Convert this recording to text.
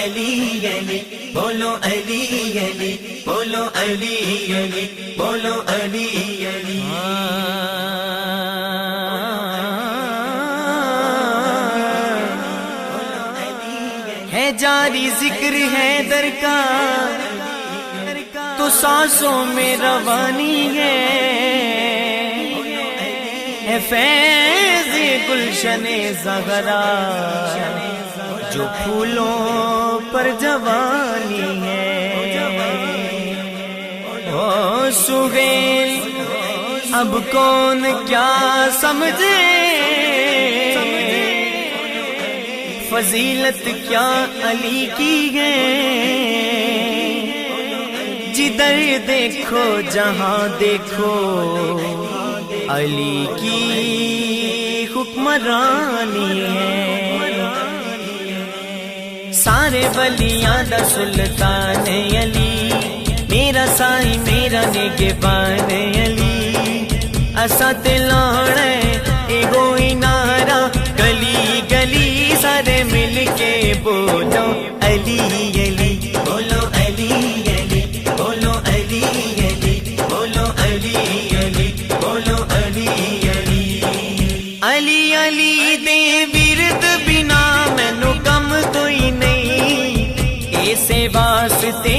علی علی بولو علی علی بولو علی علی بولو علی علی ہے جاری ذکر ہے در کا تو سانسوں میں روانی ہے فیض گلشن زہرا جو پھولوں پر جوانی ہے او سہیل اب کون کیا سمجھے فضیلت کیا علی کی ہے جدھر دیکھو جہاں دیکھو علی کی حکمرانی ہے سارے ولیاں دا سلطان علی میرا سائی میرا نگہبان علی اساں تے لانا ایگو ہی نعرہ گلی گلی سارے مل کے بولو علی علی بولو علی علی بولو علی علی بولو علی علی بولو علی علی علی علی دے ورد بنا مینوں کم کوئی نہیں اسے واسطے